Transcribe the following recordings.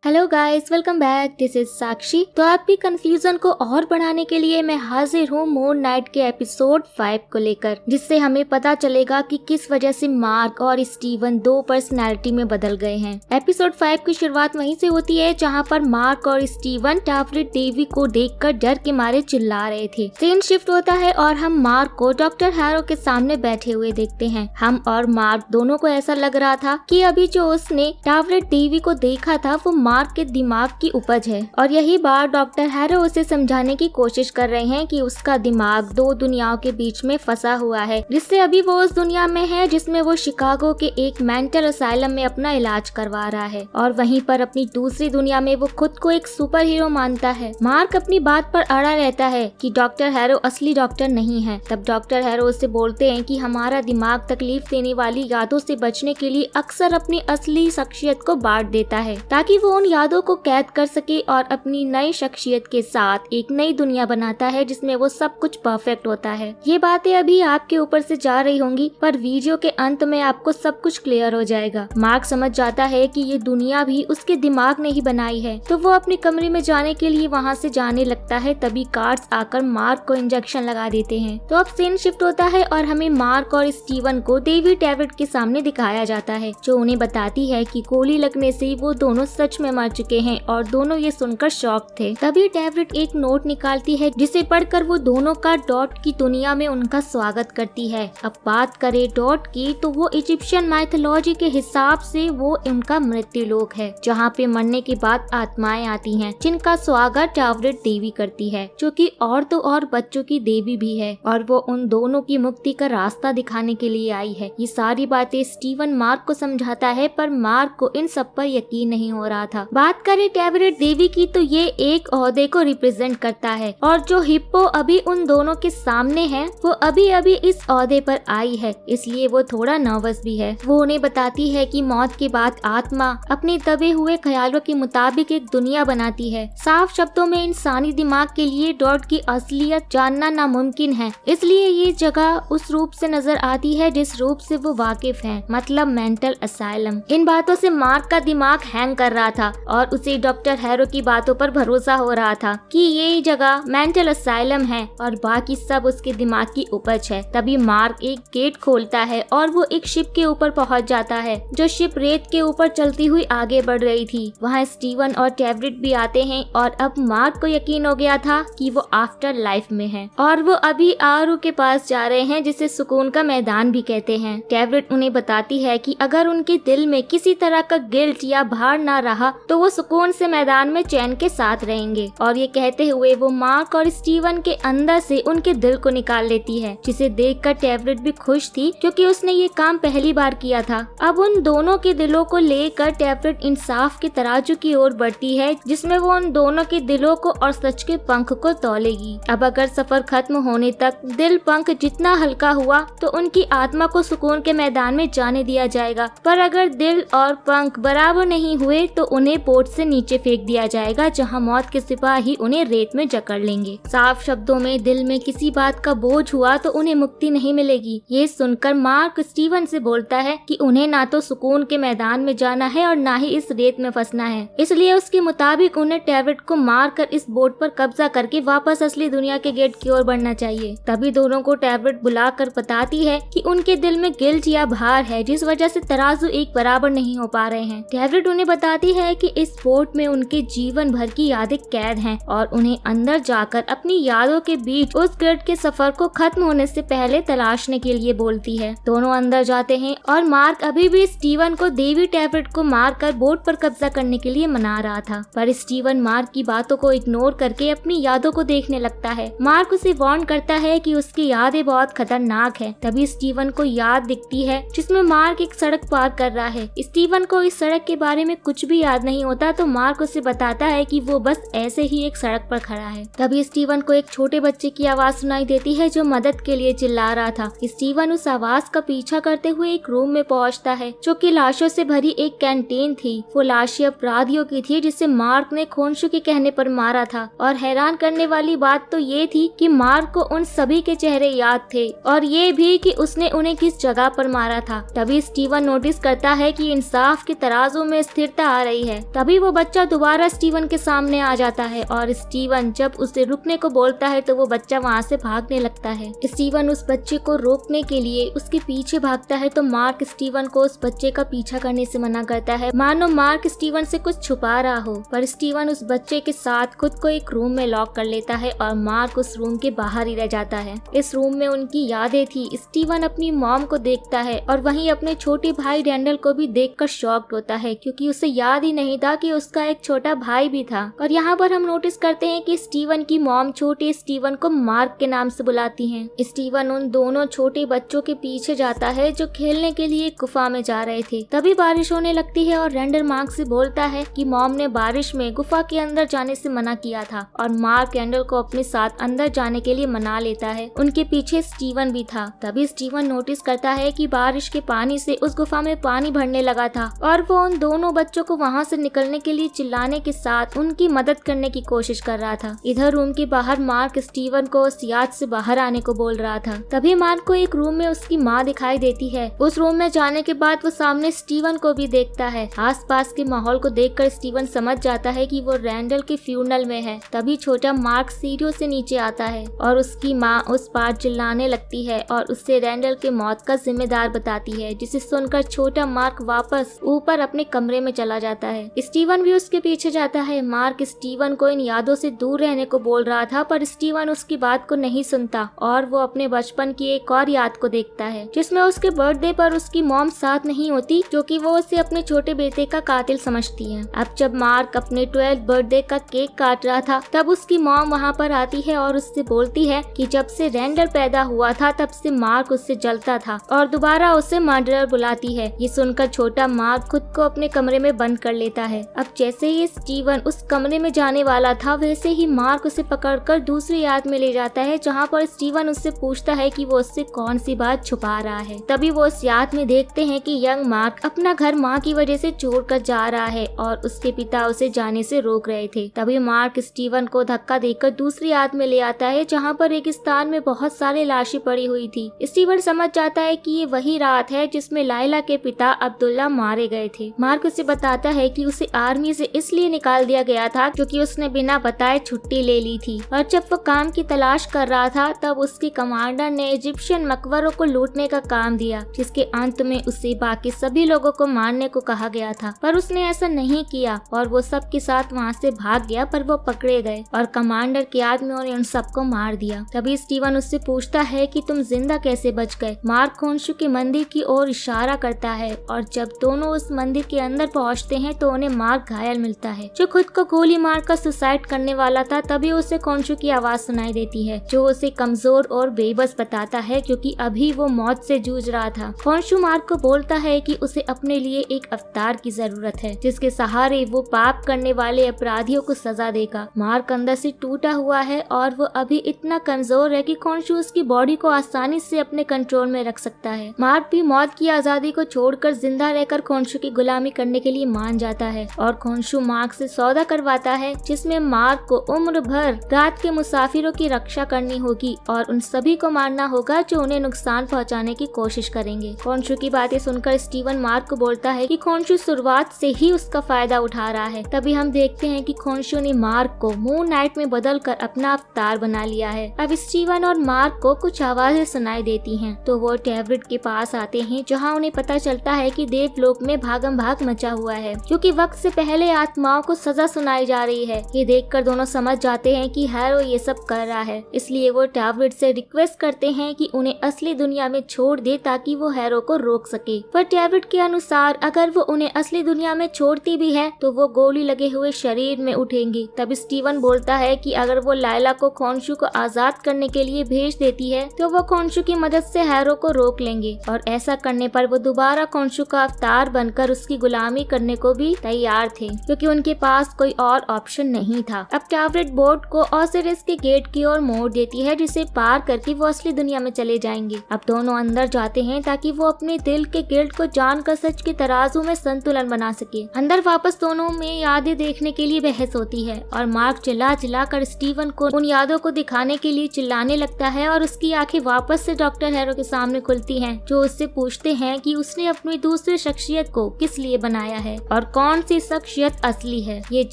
Hello guys, welcome back. This is Sakshi. तो आपकी confusion को और बढ़ाने के लिए मैं हाजिर हूँ मून नाइट के एपिसोड 5 को लेकर, जिससे हमें पता चलेगा कि किस वजह से मार्क और स्टीवन दो पर्सनालिटी में बदल गए हैं। एपिसोड 5 की शुरुआत वहीं से होती है जहाँ पर मार्क और स्टीवन टावरेट देवी को देखकर डर के मारे चिल्ला रहे थे। सीन शिफ्ट होता है और हम मार्क को डॉक्टर हैरो के सामने बैठे हुए देखते हैं। हम और मार्क दोनों को ऐसा लग रहा था कि अभी जो उसने टावरेट देवी को देखा था वो मार्क के दिमाग की उपज है, और यही बात डॉक्टर हैरो उसे समझाने की कोशिश कर रहे हैं कि उसका दिमाग दो दुनियाओं के बीच में फंसा हुआ है, जिससे अभी वो उस दुनिया में है जिसमें वो शिकागो के एक मेंटल असाइलम में अपना इलाज करवा रहा है, और वहीं पर अपनी दूसरी दुनिया में वो खुद को एक सुपर हीरो मानता है। मार्क अपनी बात पर अड़ा रहता है कि डॉक्टर हैरो असली डॉक्टर नहीं है। तब डॉक्टर हैरो उससे बोलते हैं कि हमारा दिमाग तकलीफ देने वाली यादों से बचने के लिए अक्सर अपनी असली शख्सियत को बांट देता है, ताकि वो उन यादों को कैद कर सके और अपनी नई शख्सियत के साथ एक नई दुनिया बनाता है जिसमें वो सब कुछ परफेक्ट होता है। ये बातें अभी आपके ऊपर से जा रही होंगी, पर वीडियो के अंत में आपको सब कुछ क्लियर हो जाएगा। मार्क समझ जाता है कि ये दुनिया भी उसके दिमाग ने ही बनाई है, तो वो अपने कमरे में जाने के लिए वहाँ से जाने लगता है। तभी गार्ड्स आकर मार्क को इंजेक्शन लगा देते हैं। तो अब सीन शिफ्ट होता है और हमें मार्क और स्टीवन को देवी टैबलेट के सामने दिखाया जाता है, जो उन्हें बताती है कि गोली लगने से वो दोनों सच में मर चुके हैं, और दोनों ये सुनकर शॉक थे। तभी टैबलेट एक नोट निकालती है, जिसे पढ़कर वो दोनों का डॉट की दुनिया में उनका स्वागत करती है। अब बात करें डॉट की, तो वो इजिप्शियन माइथोलॉजी के हिसाब से वो उनका मृत्यु लोक है, जहाँ पे मरने के बाद आत्माएं आती हैं, जिनका स्वागत टैबलेट देवी करती है, जो कि औरतों और बच्चों की देवी भी है, और वो उन दोनों की मुक्ति का रास्ता दिखाने के लिए आई है। ये सारी बातें स्टीवन मार्क को समझाता है, पर मार्क को इन सब पर यकीन नहीं हो रहा था। बात करें टैबलेट देवी की, तो ये एक ओहदे को रिप्रेजेंट करता है, और जो हिप्पो अभी उन दोनों के सामने है वो अभी अभी इस ओहदे पर आई है, इसलिए वो थोड़ा नर्वस भी है। वो उन्हें बताती है कि मौत के बाद आत्मा अपने दबे हुए ख्यालों के मुताबिक एक दुनिया बनाती है। साफ शब्दों में इंसानी दिमाग के लिए डॉट की असलियत जानना नामुमकिन है, इसलिए ये जगह उस रूप से नजर आती है जिस रूप से वो वाकिफ है, मतलब मेंटल असाइलम। इन बातों से मार्क का दिमाग हैंग कर रहा था और उसे डॉक्टर हैरो की बातों पर भरोसा हो रहा था कि ये जगह मेंटल असाइलम है और बाकी सब उसके दिमाग की उपज है। तभी मार्क एक गेट खोलता है और वो एक शिप के ऊपर पहुंच जाता है, जो शिप रेत के ऊपर चलती हुई आगे बढ़ रही थी। वहाँ स्टीवन और टैबलेट भी आते हैं, और अब मार्क को यकीन हो गया था कि वो आफ्टर लाइफ में है, और वो अभी आरू के पास जा रहे हैं, जिसे सुकून का मैदान भी कहते हैं। टैबलेट उन्हें बताती है कि अगर उनके दिल में किसी तरह का गिल्ट या भार ना रहा तो वो सुकून से मैदान में चैन के साथ रहेंगे। और ये कहते हुए वो मार्क और स्टीवन के अंदर से उनके दिल को निकाल लेती है, जिसे देखकर टैबलेट भी खुश थी, क्योंकि उसने ये काम पहली बार किया था। अब उन दोनों के दिलों को लेकर टैबलेट इंसाफ के तराजू की ओर बढ़ती है, जिसमें वो उन दोनों के दिलों को और सच के पंख को तौलेगी। अब अगर सफर खत्म होने तक दिल पंख जितना हल्का हुआ तो उनकी आत्मा को सुकून के मैदान में जाने दिया जाएगा, पर अगर दिल और पंख बराबर नहीं हुए तो उन्हें बोट से नीचे फेंक दिया जाएगा, जहां मौत के सिपाही उन्हें रेत में जकड़ लेंगे। साफ शब्दों में दिल में किसी बात का बोझ हुआ तो उन्हें मुक्ति नहीं मिलेगी। ये सुनकर मार्क स्टीवन से बोलता है कि उन्हें ना तो सुकून के मैदान में जाना है और ना ही इस रेत में फंसना है, इसलिए उसके मुताबिक उन्हें टैबलेट को मार कर इस बोट पर कब्जा करके वापस असली दुनिया के गेट की ओर बढ़ना चाहिए। तभी दोनों को टैबलेट बुलाकर बताती है कि उनके दिल में गिल्ट या भार है, जिस वजह से तराजू एक बराबर नहीं हो पा रहे हैं। टैबलेट उन्हें बताती है कि इस बोट में उनके जीवन भर की यादें कैद हैं, और उन्हें अंदर जाकर अपनी यादों के बीच उस गिल्ट के सफर को खत्म होने से पहले तलाशने के लिए बोलती है। दोनों अंदर जाते हैं और मार्क अभी भी स्टीवन को देवी टैबलेट को मारकर बोट पर कब्जा करने के लिए मना रहा था, पर स्टीवन मार्क की बातों को इग्नोर करके अपनी यादों को देखने लगता है। मार्क उसे वार्न करता है कि उसकी यादें बहुत खतरनाक है। तभी स्टीवन को याद दिखती है जिसमें मार्क एक सड़क पार कर रहा है। स्टीवन को इस सड़क के बारे में कुछ भी याद नहीं होता, तो मार्क उसे बताता है कि वो बस ऐसे ही एक सड़क पर खड़ा है। तभी स्टीवन को एक छोटे बच्चे की आवाज सुनाई देती है, जो मदद के लिए चिल्ला रहा था। स्टीवन उस आवाज का पीछा करते हुए एक रूम में पहुंचता है, जो कि लाशों से भरी एक कैंटीन थी। वो लाशें अपराधियों की थी, जिसे मार्क ने खोंशु के कहने पर मारा था, और हैरान करने वाली बात तो ये थी कि मार्क को उन सभी के चेहरे याद थे, और ये भी कि उसने उन्हें किस जगह पर मारा था। तभी स्टीवन नोटिस करता है कि इंसाफ के तराजू में स्थिरता आ रही है, तभी वो बच्चा दोबारा स्टीवन के सामने आ जाता है और स्टीवन जब उसे रुकने को बोलता है तो वो बच्चा वहाँ से भागने लगता है। स्टीवन उस बच्चे को रोकने के लिए उसके पीछे भागता है तो मार्क स्टीवन को उस बच्चे का पीछा करने से मना करता है, मानो मार्क स्टीवन से कुछ छुपा रहा हो। पर स्टीवन उस बच्चे के साथ खुद को एक रूम में लॉक कर लेता है और मार्क उस रूम के बाहर ही रह जाता है। इस रूम में उनकी यादें थी। स्टीवन अपनी मॉम को देखता है और वहीं अपने छोटे भाई रैंडल को भी देखकर शॉक्ड होता है, क्योंकि उसे याद ही नहीं था कि उसका एक छोटा भाई भी था। और यहाँ पर हम नोटिस करते हैं कि स्टीवन की मॉम छोटे स्टीवन को मार्क के नाम से बुलाती हैं। स्टीवन उन दोनों छोटे बच्चों के पीछे जाता है जो खेलने के लिए गुफा में जा रहे थे। तभी बारिश होने लगती है और रैंडल मार्क से बोलता है कि मॉम ने बारिश में गुफा के अंदर जाने से मना किया था और मार्क रैंडल को अपने साथ अंदर जाने के लिए मना लेता है। उनके पीछे स्टीवन भी था। तभी स्टीवन नोटिस करता है कि बारिश के पानी से उस गुफा में पानी भरने लगा था और वो उन दोनों बच्चों को वहाँ से निकलने के लिए चिल्लाने के साथ उनकी मदद करने की कोशिश कर रहा था। इधर रूम के बाहर मार्क स्टीवन को उस याद से बाहर आने को बोल रहा था। तभी मार्क को एक रूम में उसकी माँ दिखाई देती है। उस रूम में जाने के बाद वो सामने स्टीवन को भी देखता है। आसपास के माहौल को देखकर स्टीवन समझ जाता है कि वो रैंडल के फ्यूनरल में है। तभी छोटा मार्क सीढ़ियों से नीचे आता है और उसकी माँ उस पार चिल्लाने लगती है और उससे रैंडल के मौत का जिम्मेदार बताती है, जिसे सुनकर छोटा मार्क वापस ऊपर अपने कमरे में चला जाता है। स्टीवन भी उसके पीछे जाता है। मार्क स्टीवन को इन यादों से दूर रहने को बोल रहा था, पर स्टीवन उसकी बात को नहीं सुनता और वो अपने बचपन की एक और याद को देखता है, जिसमें उसके बर्थडे पर उसकी मॉम साथ नहीं होती, जो कि वो उसे अपने छोटे बेटे का कातिल समझती है। अब जब मार्क अपने 12th बर्थडे का केक काट रहा था, तब उसकी मॉम वहाँ पर आती है और उससे बोलती है कि जब से रैंडल पैदा हुआ था तब से मार्क उससे जलता था और दोबारा उसे मर्डरर बुलाती है। ये सुनकर छोटा मार्क खुद को अपने कमरे में बंद कर लेता है। अब जैसे ही स्टीवन उस कमरे में जाने वाला था, वैसे ही मार्क उसे पकड़कर दूसरी याद में ले जाता है, जहाँ पर स्टीवन उससे पूछता है कि वो उससे कौन सी बात छुपा रहा है। तभी वो उस याद में देखते हैं कि यंग मार्क अपना घर माँ की वजह से छोड़कर जा रहा है और उसके पिता उसे जाने से रोक रहे थे। तभी मार्क स्टीवन को धक्का देकर दूसरी याद में ले आता है, जहाँ पर रेगिस्तान में बहुत सारी लाशें पड़ी हुई थी। स्टीवन समझ जाता है कि ये वही रात है जिसमें लाइला के पिता अब्दुल्ला मारे गए थे। मार्क उसे बताता है कि उसे आर्मी से इसलिए निकाल दिया गया था क्योंकि उसने बिना बताए छुट्टी ले ली थी और जब वो काम की तलाश कर रहा था तब उसके कमांडर ने इजिप्शियन मकबरों को लूटने का काम दिया, जिसके अंत में उसे बाकी सभी लोगों को मारने को कहा गया था, पर उसने ऐसा नहीं किया और वो सबके साथ वहाँ से भाग गया। पर वो पकड़े गए और कमांडर के आदमियों ने उन सबको मार दिया। तभी स्टीवन उससे पूछता है कि तुम जिंदा कैसे बच गए। मार्क खोंशू के मंदिर की ओर इशारा करता है और जब दोनों उस मंदिर के अंदर पहुँचते हैं तो उन्हें मार्क घायल मिलता है, जो खुद को गोली मारकर सुसाइड करने वाला था। तभी उसे खोंशू की आवाज सुनाई देती है, जो उसे कमजोर और बेबस बताता है क्योंकि अभी वो मौत से जूझ रहा था। खोंशू मार्क को बोलता है कि उसे अपने लिए एक अवतार की जरूरत है, जिसके सहारे वो पाप करने वाले अपराधियों को सजा देगा। मार्क अंदर से टूटा हुआ है और वो अभी इतना कमजोर है कि खोंशू उसकी बॉडी को आसानी से अपने कंट्रोल में रख सकता है। मार्क भी मौत की आजादी को छोड़कर जिंदा रहकर खोंशू की गुलामी करने के लिए मान जाता है और खोंशू मार्क से सौदा करवाता है, जिसमें मार्क को उम्र भर रात के मुसाफिरों की रक्षा करनी होगी और उन सभी को मारना होगा जो उन्हें नुकसान पहुंचाने की कोशिश करेंगे। खोंशू की बातें सुनकर स्टीवन मार्क को बोलता है कि खोंशू शुरुआत से ही उसका फायदा उठा रहा है। तभी हम देखते हैं कि खोंशू ने मार्क को मून नाइट में बदलकर अपना अवतार बना लिया है। अब स्टीवन और मार्क को कुछ आवाजें सुनाई देती हैं, तो वो टैबलेट के पास आते हैं, जहां उन्हें पता चलता है कि देवलोक में भागम भाग मचा हुआ है, क्योंकि वक्त से पहले आत्माओं को सजा सुनाई जा रही है। ये देखकर दोनों समझ जाते हैं कि हैरो ये सब कर रहा है, इसलिए वो टैबलेट से रिक्वेस्ट करते हैं कि उन्हें असली दुनिया में छोड़ दे ताकि वो हैरो को रोक सके। पर टैबलेट के अनुसार अगर वो उन्हें असली दुनिया में छोड़ती भी है तो वो गोली लगे हुए शरीर में उठेंगी। तब स्टीवन बोलता है कि अगर वो लाइला को खोंशू को आजाद करने के लिए भेज देती है तो वो खोंशू की मदद से हैरो को रोक लेंगे और ऐसा करने पर वो दोबारा खोंशू का अवतार बनकर उसकी गुलामी करने को भी तैयार थे, क्योंकि उनके पास कोई और ऑप्शन नहीं था। अब टैबलेट बोर्ड को ओसिरिस के गेट की ओर मोड़ देती है, जिसे पार करके वो असली दुनिया में चले जाएंगे। अब दोनों अंदर जाते हैं ताकि वो अपने दिल के गिल्ट को जानकर सच के तराजू में संतुलन बना सके। अंदर वापस दोनों में यादें देखने के लिए बहस होती है और मार्क चिल्ला कर स्टीवन को उन यादों को दिखाने के लिए चिल्लाने लगता है और उसकी आंखें वापस से डॉक्टर हैरो के सामने खुलती हैं, जो उससे पूछते हैं कि उसने अपनी दूसरी शख्सियत को किस लिए बनाया है और कौन कौन सी शख्सियत असली है। ये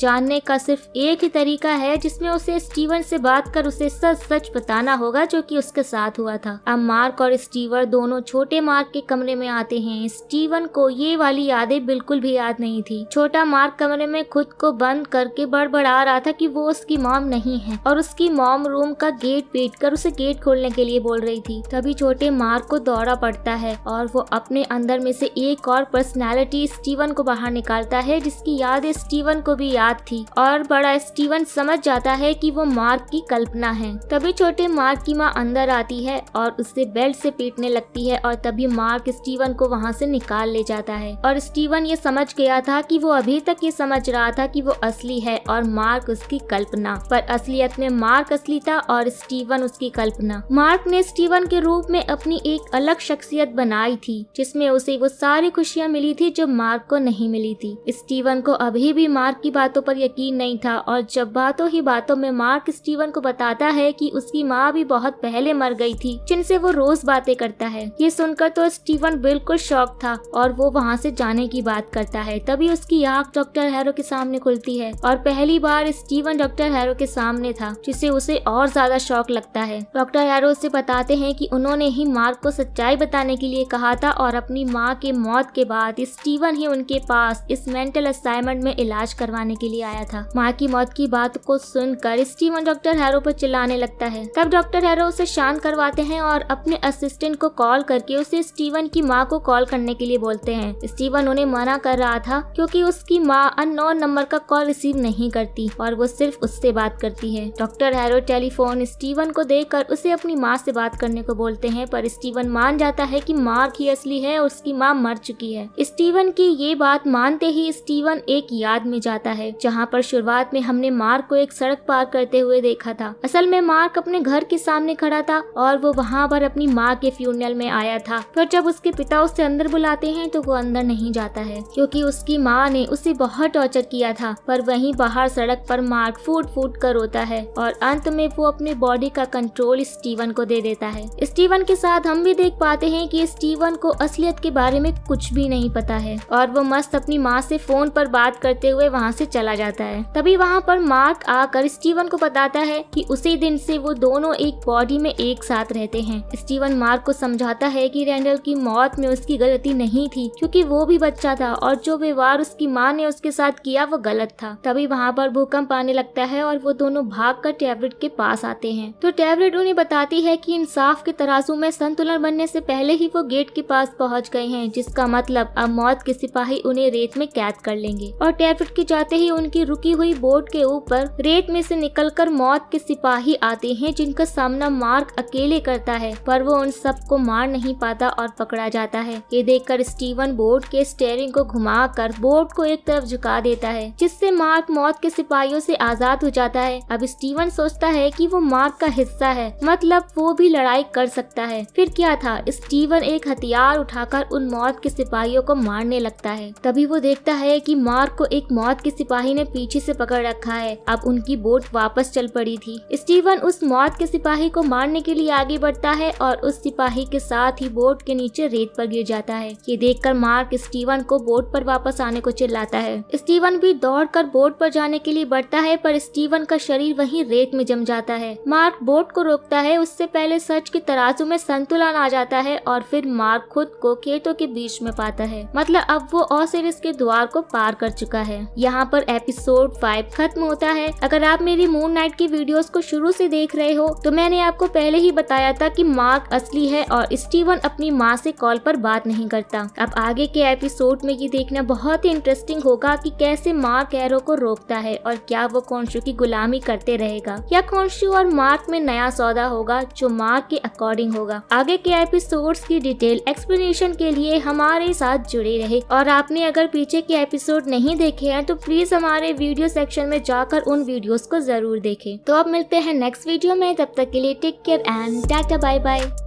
जानने का सिर्फ एक ही तरीका है जिसमें उसे स्टीवन से बात कर उसे सच सच बताना होगा जो कि उसके साथ हुआ था। अब मार्क और स्टीवन दोनों छोटे मार्क के कमरे में आते हैं। स्टीवन को ये वाली यादें बिल्कुल भी याद नहीं थी। छोटा मार्क कमरे में खुद को बंद करके बड़बड़ा रहा था कि वो उसकी मॉम नहीं है और उसकी मॉम रूम का गेट पीटकर उसे गेट खोलने के लिए बोल रही थी। तभी छोटे मार्क को दौरा पड़ता है और वो अपने अंदर में से एक और पर्सनालिटी स्टीवन को बाहर निकालता है जिसकी यादें स्टीवन को भी याद थी और बड़ा स्टीवन समझ जाता है कि वो मार्क की कल्पना है। तभी छोटे मार्क की माँ अंदर आती है और उससे बेल्ट से पीटने लगती है और तभी मार्क स्टीवन को वहाँ से निकाल ले जाता है और स्टीवन ये समझ गया था कि वो अभी तक ये समझ रहा था कि वो असली है और मार्क उसकी कल्पना, पर असलियत में मार्क असली था और स्टीवन उसकी कल्पना। मार्क ने स्टीवन के रूप में अपनी एक अलग शख्सियत बनाई थी जिसमें उसे वो सारी खुशियाँ मिली थी जो मार्क को नहीं मिली थी। स्टीवन को अभी भी मार्क की बातों पर यकीन नहीं था और जब बातों ही बातों में मार्क स्टीवन को बताता है कि उसकी माँ भी बहुत पहले मर गई थी जिनसे वो रोज बातें करता है। ये सुनकर तो स्टीवन बिल्कुल शॉक था और वो वहाँ से जाने की बात करता है। तभी उसकी आँख डॉक्टर हैरो के सामने खुलती है और पहली बार स्टीवन डॉक्टर हैरो के सामने था जिससे उसे और ज्यादा शॉक लगता है। डॉक्टर हैरो उसे बताते हैं कि उन्होंने ही मार्क को सच्चाई बताने के लिए कहा था और अपनी माँ के मौत के बाद स्टीवन ही उनके पास इस मेंटल असाइनमेंट में इलाज करवाने के लिए आया था। माँ की मौत की बात को सुनकर स्टीवन डॉक्टर हैरो पर चिल्लाने लगता है। तब डॉक्टर हैरो उसे शांत करवाते हैं और अपने असिस्टेंट को कॉल करके उसे स्टीवन की माँ को कॉल करने के लिए बोलते हैं। स्टीवन उन्हें मना कर रहा था क्योंकि उसकी माँ अननोन नंबर का कॉल रिसीव नहीं करती और वो सिर्फ उससे बात करती है। डॉक्टर हैरो टेलीफोन स्टीवन को देकर उसे अपनी माँ से बात करने को बोलते हैं पर स्टीवन मान जाता है कि मार्क ही असली है और उसकी माँ मर चुकी है। स्टीवन की ये बात मानते ही स्टीवन एक याद में जाता है जहाँ पर शुरुआत में हमने मार्क को एक सड़क पार करते हुए देखा था। असल में मार्क अपने घर के सामने खड़ा था और वो वहाँ पर अपनी माँ के फ्यूनरल में आया था, पर जब उसके पिता उसे अंदर बुलाते हैं तो वो अंदर नहीं जाता है क्योंकि उसकी माँ ने उसे बहुत टॉर्चर किया था। पर वहीं बाहर सड़क पर मार्क फूट फूट कर रोता है और अंत में वो अपने बॉडी का कंट्रोल स्टीवन को दे देता है। स्टीवन के साथ हम भी देख पाते हैं कि स्टीवन को असलियत के बारे में कुछ भी नहीं पता है और वो मस्त अपनी माँ से फोन पर बात करते हुए वहाँ से चला जाता है। तभी वहाँ पर मार्क आकर स्टीवन को बताता है कि उसी दिन से वो दोनों एक बॉडी में एक साथ रहते हैं। स्टीवन मार्क को समझाता है कि रैंडल की मौत में उसकी गलती नहीं थी क्योंकि वो भी बच्चा था और जो व्यवहार उसकी माँ ने उसके साथ किया वो गलत था। तभी वहाँ पर भूकंप आने लगता है और वो दोनों भागकर टैबलेट के पास आते हैं तो टैबलेट उन्हें बताती है कि इंसाफ के तराजू में संतुलन बनने से पहले ही वो गेट के पास पहुँच गए हैं, जिसका मतलब अब मौत के सिपाही उन्हें रेत में कैद कर लेंगे। और टैबलेट के जाते ही उनकी रुकी हुई बोट के ऊपर रेत में से निकलकर मौत के सिपाही आते हैं जिनका सामना मार्क अकेले करता है, पर वो उन सबको मार नहीं पाता और पकड़ा जाता है। ये देखकर स्टीवन बोट के स्टीयरिंग को घुमाकर बोट को एक तरफ झुका देता है जिससे मार्क मौत के सिपाहियों से आजाद हो जाता है। अब स्टीवन सोचता है कि वो मार्क का हिस्सा है, मतलब वो भी लड़ाई कर सकता है। फिर क्या था, स्टीवन एक हथियार उठाकर उन मौत के सिपाहियों को मारने लगता है। तभी वो देखता है कि मार्क को एक मौत के सिपाही ने पीछे से पकड़ रखा है। अब उनकी बोट वापस चल पड़ी थी। स्टीवन उस मौत के सिपाही को मारने के लिए आगे बढ़ता है और उस सिपाही के साथ ही बोट के नीचे रेत पर गिर जाता है। ये देखकर मार्क स्टीवन को बोट पर वापस आने को चिल्लाता है। स्टीवन भी दौड़कर बोट पर जाने के लिए बढ़ता है पर स्टीवन का शरीर वहीं रेत में जम जाता है। मार्क बोट को रोकता है, उससे पहले सच के तराजू में संतुलन आ जाता है और फिर मार्क खुद को खेतों के बीच में पाता है, मतलब अब वो ओसिरिस के द्वार को पार कर चुका है। यहाँ पर एपिसोड 5 खत्म होता है। अगर आप मेरी मून नाइट की वीडियोस को शुरू से देख रहे हो तो मैंने आपको पहले ही बताया था कि मार्क असली है और स्टीवन अपनी माँ से कॉल पर बात नहीं करता। अब आगे के एपिसोड में ये देखना बहुत ही इंटरेस्टिंग होगा कि कैसे मार्क एरो को रोकता है और क्या वो खॉन्शू की गुलामी करते रहेगा या खॉन्शू और मार्क में नया सौदा होगा जो मार्क के अकॉर्डिंग होगा। आगे के एपिसोड्स की डिटेल एक्सप्लेनेशन के लिए हमारे साथ जुड़े रहे और आपने अगर पीछे के एपिसोड नहीं देखे हैं तो प्लीज हमारे वीडियो सेक्शन में जाकर उन वीडियोस को जरूर देखें। तो अब मिलते हैं नेक्स्ट वीडियो में, तब तक के लिए take care and tata bye bye.